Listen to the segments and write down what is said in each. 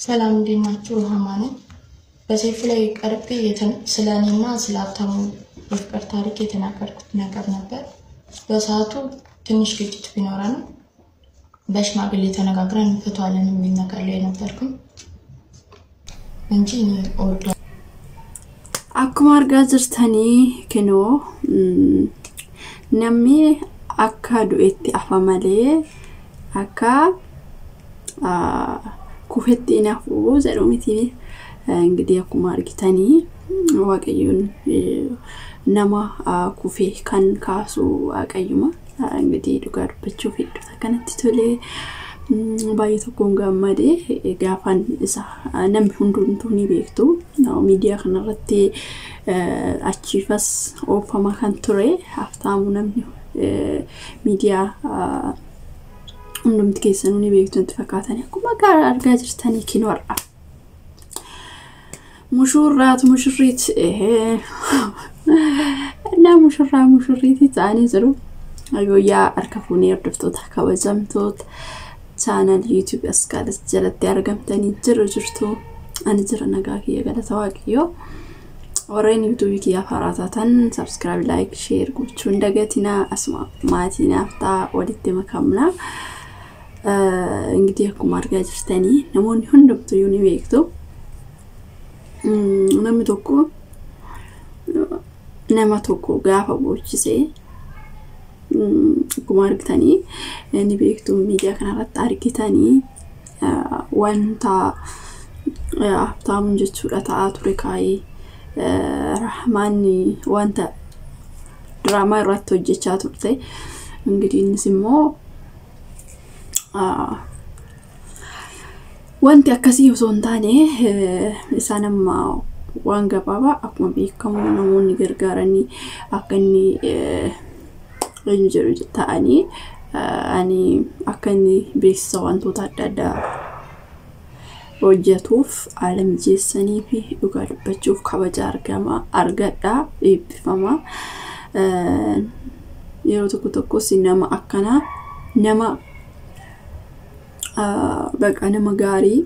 ሰላም እንዴናችሁ ሩሃማ ነኝ በሰይፉ ላይ ቀርቤ ስለኔና ስለ ሀብታሙ የፍቅር ታሪክ የተናገርኩት ነገር ነበር በሰዓቱ ትንሽ ግጭት ቢኖረንም በሽማግሌ ተነጋግረን እንፈታዋለን የሚል ነገር ላይ ነበርኩኝ እንጂ akkuma argaa jirtanii kinoo namni akka du'etti afa malee akka kufetti inafu jedhu miti እንግዲህ akkuma argitanii waaqayyoon nama kufee kan kaasu waaqayyuma እንግዲህ dhugaa dubbachuuf iddoo kanatti tolee baay'ee tokkoon gammadee gaafan isa namni hundumtuu ni beektu miidiyaa kanarratti achiifas oofama kan ture haftaamu namni miidiyaa hundumti keessanuu ni beektu itti fakkaatanii akkuma argaa jirtanii kinoorra mushurraat mushurriit na mushurriit ta'anii jiru ayyoyaa harka fuunee hordoftoota kabajamtoota channel YouTube askalas jalatti argamtanii jirtu ani jira nagaa kiyya galata waaqayyo warreen YouTube kiyya faraatatan subscribe like share gochuun dagatina asma maatinaaf taa walitti makamna እንግዲህ akkuma argaa jirtanii namoonni hundumtuu ni beektu namni tokko gaafa boochisee akkuma argitanii ni beektu miidiyaa kanarratti argitanii wanta haftaamu jechuudha ta'aa ture kaayee rahmaani wanta drama irratti hojjechaa turte እንግዲህ innis immoo wanti akkasii osoo hin taane isaan amma waan gabaabaa akkuma beekamu namoonni gargaaranii akka inni injiru ta'anii ani akka inni beeksisa wantoota adda addaa hojjetuuf alam jeessanii fi dhugaa dubbachuuf kabaja argadhaa eebbifama yeroo tokko nama akkanaa nama baqa nama gaarii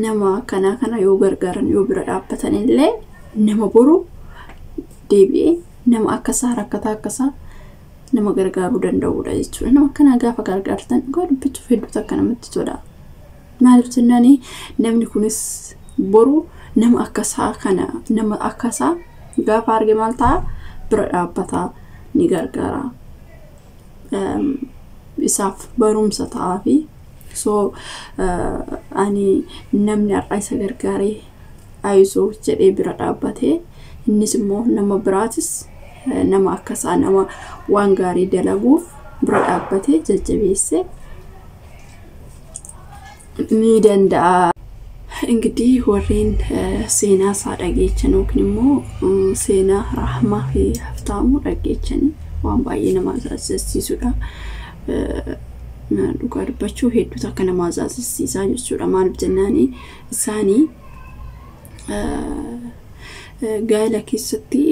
nama kana yoo gargaaran yoo bira dhaabbatan illee nama boru deebi'ee nama akkasa rakkata akkasa nama gargaaruu danda'uudha jechuudha nama kana gaafa gargaartan godbitu feddu takka namatti tola maaliif jennani namni kunis boru nama akkasa kana nama akkasa gaafa arge maal ta'a bira dhaabbata ni gargaara isaaf barumsa ta'afi so ani namni har'a isa gargaaree ayisoo jedhee bira dhaabbatee innis immoo nama biraatis nama akkasa nama waan gaarii dalaguuf bira dhaabbatee jajjabeesse ni danda'a እንግዲህ warreen seenaa isaa dhageechan yookiin immoo seenaa rahmaa fi haftaamu dhageechan waan baay'ee nama ajaa'ibsiisudha dhugaa dubbachuu hedduu takka nama ajaa'ibsiisaa jechuudha maaliif jennaani isaanii gaala keessatti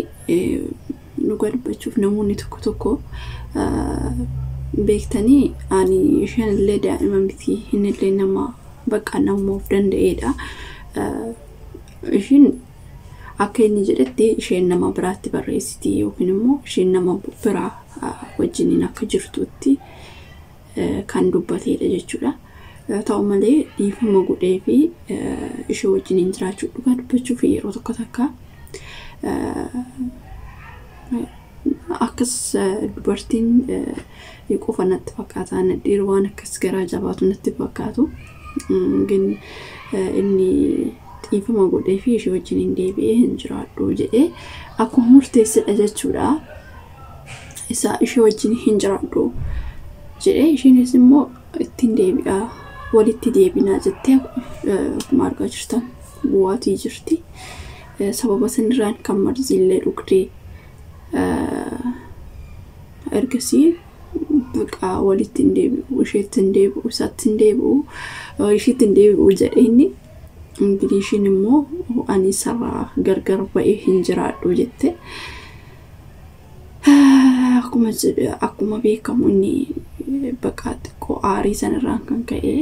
dhugaa dubbachuuf namoonni tokko beektanii ani isheenillee daa'ima miti innillee nama baqa namuuf danda'eedha isheen akka inni jedhetti isheen nama biraatti barreessiti yookiin immoo isheen nama biraa wajjiniin akka jirtutti kan dubbateedha jechuudha ta'u malee dhiifama godhee fi ishee wajjiniin jiraachuu dhugaa dubbachuuf yeroo tokko takka akkas dubartiin qofa natti fakkaatan dhiirri waan akkas garaa jabaatu natti fakkaatu ግን inni dhiifama godhee fi ishee wajjiniin deebi'ee hin jiraadhu jedhee akkuma murteessedha jechuudha isa ishee wajjin hin jiraadhu jedhee isheenis immoo ittiin deebi'aa walitti deebinaa jettee akkuma argaa jirtan bu'aatii jirti sababa sanirraan kan marziillee dhugdee ergasii baqa walitti deebi'u isheetti deebi'u isaatti deebi'u isheetti deebi'u jedhee inni እንግዲህ isheen immoo ani sarraa gargar ba'ee hin jiraadhu jette akkuma beekamu inni baqa xiqqoo aarii sanirraan kan ka'e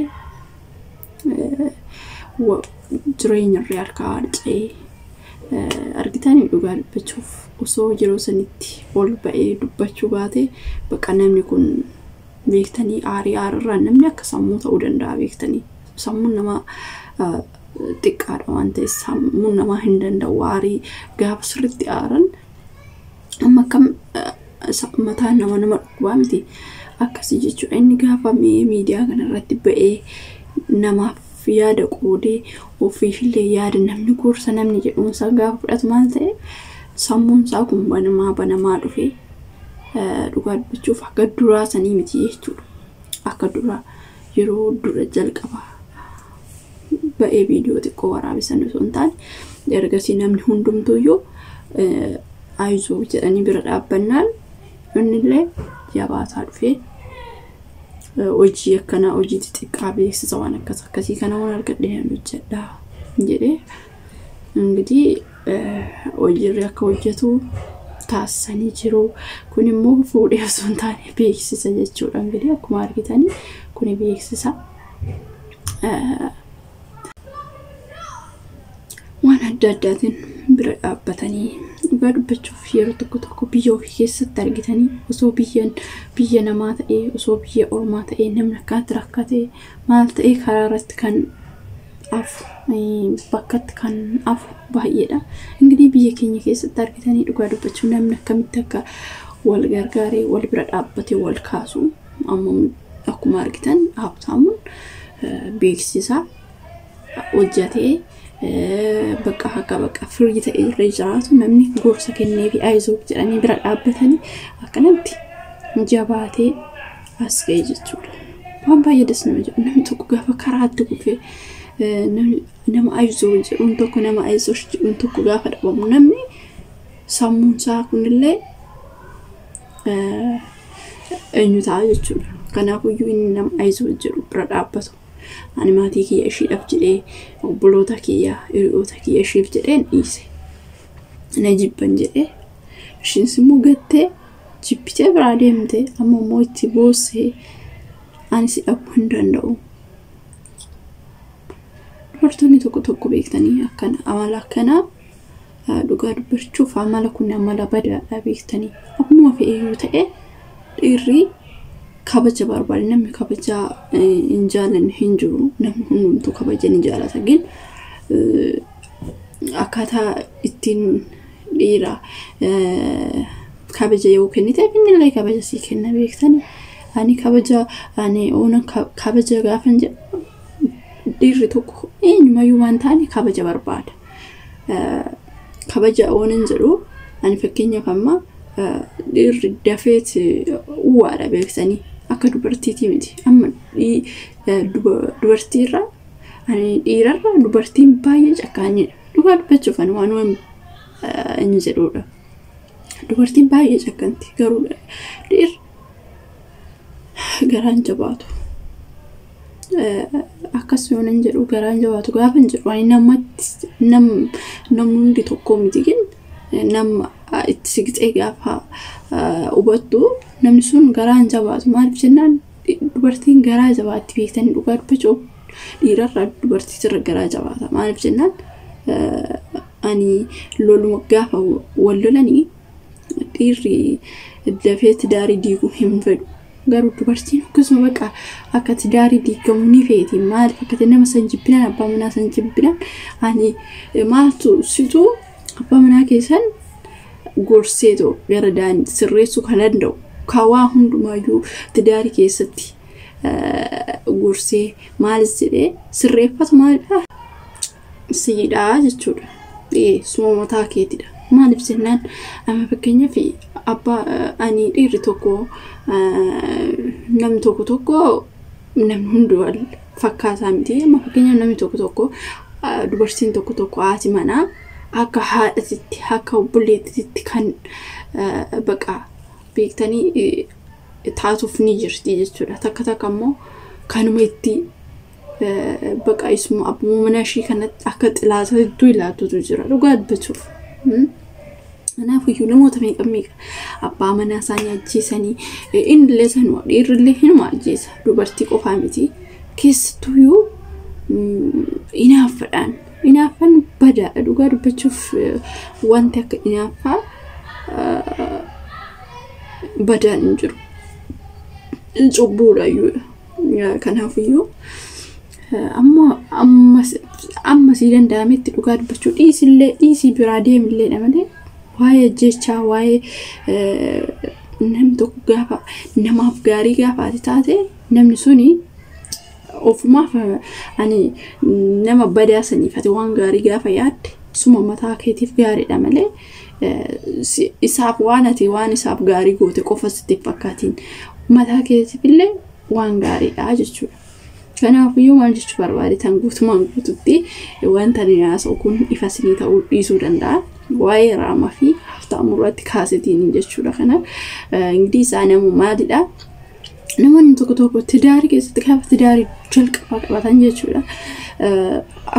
jireenya irraa harkaa harcee argitanii dhugaa dubbachuuf osoo yeroo sanitti ol ba'ee dubbachuu baate bakka namni kun beektanii aarii aararraa namni akka sammuu ta'uu danda'a beektanii sammuun nama xiqqaadha waan ta'eef sammuun nama hin danda'u aarii gaafa sirriitti aaran amma akkam mataan nama dhukubaa miti akkasii jechuudha inni gaafa miidiyaa kanarratti ba'ee namaaf yaada qoodee ofiifillee yaada namni gorsa namni jedhuunsa gaafa fudhatu maal ta'e sammuun isaa kun banamaa dhufee dhugaa dubbachuuf akka duraa sanii miti jechuudha akka duraa yeroo dura jalqaba ba'ee viidiyoo xiqqoo waraabisan osoo hin taane ergasii namni hundumtuuyyuu ayizoo jedhanii bira dhaabbannaan innillee jabaataa dhufee hojii akkana hojii xixiqqaa beeksisa waan akkasii kana waan argadhee hojjedha jedhee engidihi hojiirri akka hojjetu taasisanii jiru kun immoo fuudhee osoo hin taane beeksisa jechuudha engidihi akkuma argitanii kun beeksisa waan adda addaatiin bira dhaabbatanii dhugaa dubbachuuf yeroo tokko biyya ofii keessatti argitanii osoo biyya namaa ta'ee osoo biyya ormaa ta'ee namni akkaatti rakkatee maal ta'ee karaa irratti kan afu bakkatti kan afu baay'eedha engidihi biyya keenya keessatti argitanii dhugaa dubbachuu namni akkamitti akka wal gargaaree wal bira dhaabbatee wal kaasu amma akkuma argitan Habtaamuun beeksisa hojjetee bakka firii ta'e irra jiraatu namni gorsa kennee fi ayizoo jedhanii bira dhaabbatanii akkanatti jabaatee as ga'e jechuudha. Waan baay'ee das nama jedhu namni tokko gaafa karaatti kufee nama ayizoo jedhuun tokko nama ayizoo jedhuun tokko gaafa dhabamu namni sammuun isaa kunillee eenyu ta'a jechuudha. Kanaafiyyuu inni nama ayizoo jedhu bira dhaabbatu. Ani maatii kiyya ishiidhaaf jedhee obboloota kiyya hiriyoota kiyya ishiif jedheen dhiise na jibban jedhee ishiin immoo gattee jibbitee biraa deemtee amma immoo itti boossee ani si dhabuu hin danda'u dubartoonni tokko beektanii akkana amala akkanaa dhugaa dubbachuuf amala kun amala badaadhaa beektanii akkuma fe'eeyyuu ta'e dhiirri kabaja barbaade namni kabaja hin jaalanne hin jiru namni hundumtuu kabaja ni jaalata gin akkaataa ittiin dhiira kabaja yoo kennite innillee kabaja sii kenna beektanii ani kabaja ani oona kabaja gaafan jedhu dhiirri tokko eenyumayyuu waan taane kabaja barbaada kabaja oonan jedhu ani fakkeenyaaf amma dhiirri dafeet uwaadha beektanii akka dubartiitii miti amma dubartiirra ani dhiirarra dubartiin baay'ee cakkaanidha dhugaa dubbachuuf ani waan inni jedhudha dubartiin baay'ee cakkanti garuu dhiir garaan jabaatu akkas yoonan jedhu garaan jabaatu gaafan jedhu ani namni hundi tokko miti gin nama itti siqxee gaafa hubattu namni sun garaan jabaatu maaliif jennaan dubartiin garaa jabaatti beektanii dhugaa dubbachuuf dhiirarraa dubartiitirra garaa jabaata maaliif jennaan ani loluma gaafa wal lolanii dhiirri dafeetti daarii diiguu hin fedhu garuu dubartiin akkasuma bakka akkatti daarii diigamuu ni feeti maaliif akkatti nama san jibbinaan abbaa manaa san jibbinaan ani maaltu situu abbaa manaa keessan gorseetoo gara daandii sirreessuu kan danda'u kawaa hundumayyuu tidaarii keessatti gorsee maalis jedhee sirreeffatu maalidha siidhaa jechuudha suma mataa keetidha maaliif jennaan amma fakkeenyaaf abbaa ani dhiirri tokko namni tokko namni hundi wal fakkaataa miti amma fakkeenyaaf namni tokko dubartiin tokko haati manaa akka haadhatitti akka obboleettitti kan baqa beektanii taatuuf ni jirti jechuudha takka immoo kanuma itti baqa isuma abbuma mana ishii kanatti akka xilaatatu ilaatutu jira dhugaa dubbachuuf kanaafuu namoota meeqa abbaa manaa isaanii ajjeesanii innillee sanuma dhiirrillee hinuma ajjeesa dubartii qofaa miti keessattuyyuu inaafan bada dhugaa dubbachuuf wanti akka inaafaa badaan hin jiru cubbuudha kanaafiyyuu amma si danda'ametti dhugaa dubbachuu dhiisii biraa deemillee malee waa'ee jechaa waa'ee namni tokko gaafa namaaf gaarii gaafa taate namni suni ofumaaf ani nama badaa saniif ati waan gaarii gaafa yaadde suma mataa keetiif gaariidha malee isaaf waan isaaf gaarii goote qofa sitti fakkaatiin mataa keetiif illee waan gaariidha jechuudha. Kanaafiyyuu maal jechuu barbaadetan guutumaan guututti wanta ni haasa'u kun ifa sinii ta'uu dhiisuu danda'a. Waa'ee raamaa fi haftaamuu irratti kaasetiin jechuudha. Kana ingilii isaa namu maalidha? Namoonni tokko tidaarii keessatti gaafa tidaarii jalqabaa qabatan jechuudha.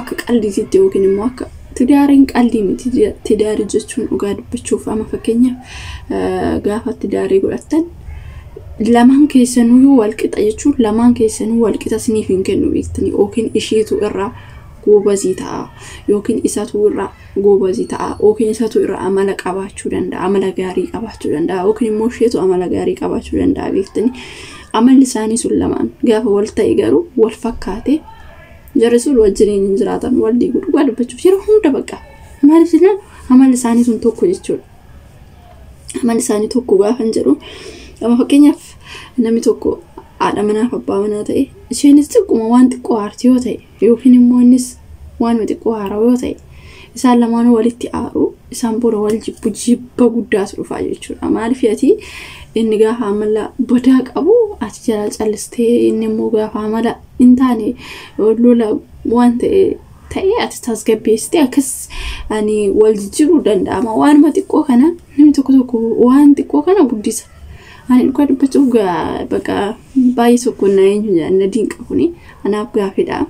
Akka qalliisitti yookiin immoo akka tidaariin qallii miti tidaarii jechuun dhugaa dubbachuuf ama fakkeenyaaf gaafa tidaarii godhatan lamaan keessanuu wal qixa jechuun lamaan keessanuu wal qixa siniif hin kennu beektanii yookiin isheetu irraa goobazii ta'a yookiin isatu irraa goobazii ta'a yookiin isatu irraa amala qabaachuu danda'a amala gaarii qabaachuu danda'a yookiin immoo isheetu amala gaarii qabaachuu danda'a beektanii amalli isaanii sun lamaan gaafa wal ta'e garuu wal fakkaate jarri sun wajjin hin jiraatan wal diiguu dhugaa dubbachuuf yeroo hunda bakka maaliif jenna amalli isaanii sun tokko jechuudha. Amalli isaanii tokko gaafa hin jedhu amma fakkeenyaaf namni tokko haadha manaa fi abbaa manaa ta'e isheenis xiqquma waan xiqqoo aarti yoo ta'e yookiin immoo innis waan xiqqoo aara yoo ta'e isaan lamaan walitti aaru isaan booda wal jibba guddaatu dhufaa jechuudha. Maaliif ati inni gaafa amala badaa qabu ati jala callistee inni immoo gaafa amala hin taane lola waan ta'e ati tasgabbeessitee akkas ani wal jijjiiruu danda'ama waanuma xiqqoo kana namni tokko waan xiqqoo kana guddisa. Ani dhugaa dubbachuuf bakka baay'ee tokko na eenyu na dinqa kuni anaaf gaafidha.